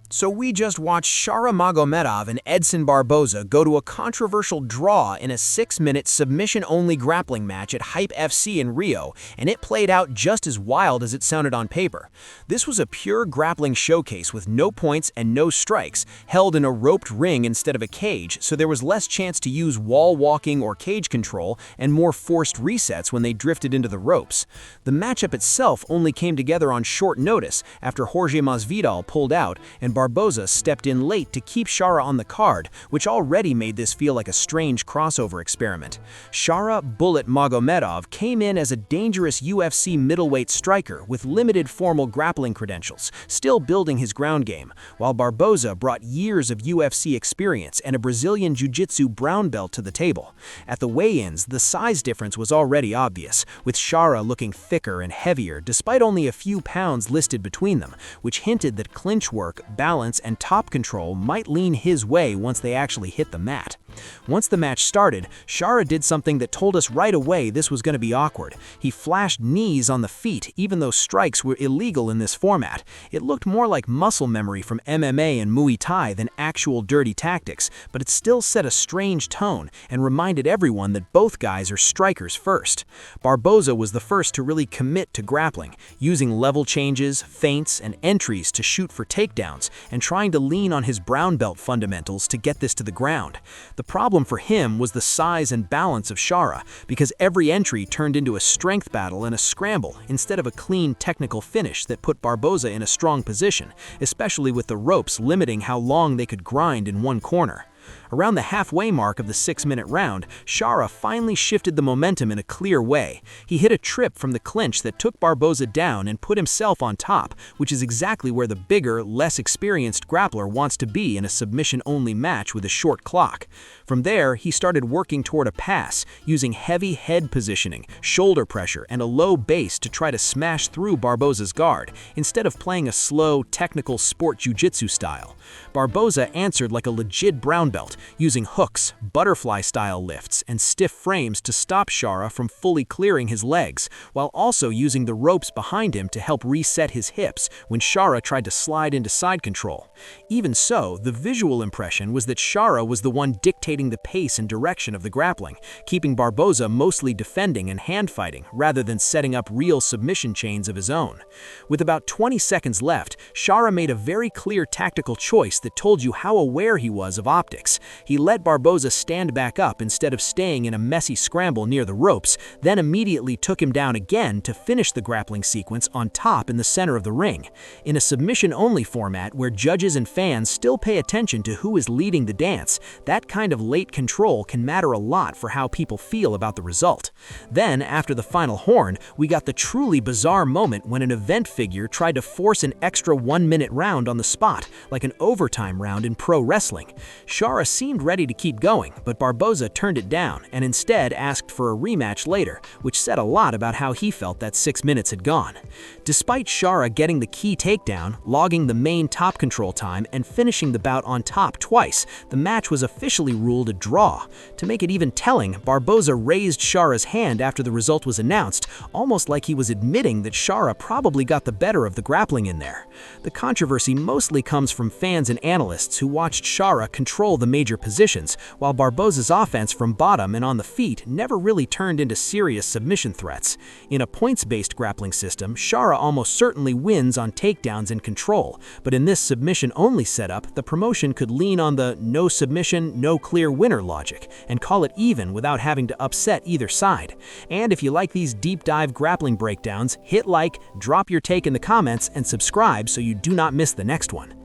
So we just watched Shara Magomedov and Edson Barboza go to a controversial draw in a 6-minute submission-only grappling match at Hype FC in Rio, and it played out just as wild as it sounded on paper. This was a pure grappling showcase with no points and no strikes, held in a roped ring instead of a cage, so there was less chance to use wall walking or cage control and more forced resets when they drifted into the ropes. The matchup itself only came together on short notice after Jorge Masvidal pulled out and Barboza stepped in late to keep Shara on the card, which already made this feel like a strange crossover experiment. Shara "Bullet" Magomedov came in as a dangerous UFC middleweight striker with limited formal grappling credentials, still building his ground game, while Barboza brought years of UFC experience and a Brazilian jiu-jitsu brown belt to the table. At the weigh-ins, the size difference was already obvious, with Shara looking thicker and heavier despite only a few pounds listed between them, which hinted that clinch work, balance, and top control might lean his way once they actually hit the mat. Once the match started, Shara did something that told us right away this was going to be awkward. He flashed knees on the feet, even though strikes were illegal in this format. It looked more like muscle memory from MMA and Muay Thai than actual dirty tactics, but it still set a strange tone and reminded everyone that both guys are strikers first. Barboza was the first to really commit to grappling, using level changes, feints, and entries to shoot for takedowns, and trying to lean on his brown belt fundamentals to get this to the ground. The problem for him was the size and balance of Shara, because every entry turned into a strength battle and a scramble instead of a clean technical finish that put Barboza in a strong position, especially with the ropes limiting how long they could grind in one corner. Around the halfway mark of the 6-minute round, Shara finally shifted the momentum in a clear way. He hit a trip from the clinch that took Barboza down and put himself on top, which is exactly where the bigger, less experienced grappler wants to be in a submission-only match with a short clock. From there, he started working toward a pass, using heavy head positioning, shoulder pressure, and a low base to try to smash through Barboza's guard, instead of playing a slow, technical sport jiu-jitsu style. Barboza answered like a legit brown belt, using hooks, butterfly-style lifts, and stiff frames to stop Shara from fully clearing his legs, while also using the ropes behind him to help reset his hips when Shara tried to slide into side control. Even so, the visual impression was that Shara was the one dictating the pace and direction of the grappling, keeping Barboza mostly defending and hand-fighting rather than setting up real submission chains of his own. With about 20 seconds left, Shara made a very clear tactical choice that told you how aware he was of optics. He let Barboza stand back up instead of staying in a messy scramble near the ropes, then immediately took him down again to finish the grappling sequence on top in the center of the ring. In a submission-only format where judges and fans still pay attention to who is leading the dance, that kind of late control can matter a lot for how people feel about the result. Then, after the final horn, we got the truly bizarre moment when an event figure tried to force an extra 1-minute round on the spot, like an overtime round in pro wrestling. Shara seemed ready to keep going, but Barboza turned it down and instead asked for a rematch later, which said a lot about how he felt that 6 minutes had gone. Despite Shara getting the key takedown, logging the main top control time, and finishing the bout on top twice, the match was officially ruled a draw. To make it even telling, Barboza raised Shara's hand after the result was announced, almost like he was admitting that Shara probably got the better of the grappling in there. The controversy mostly comes from fans and analysts who watched Shara control the major positions, while Barboza's offense from bottom and on the feet never really turned into serious submission threats. In a points-based grappling system, Shara almost certainly wins on takedowns and control, but in this submission-only setup, the promotion could lean on the no submission, no clear winner logic, and call it even without having to upset either side. And if you like these deep-dive grappling breakdowns, hit like, drop your take in the comments, and subscribe so you do not miss the next one.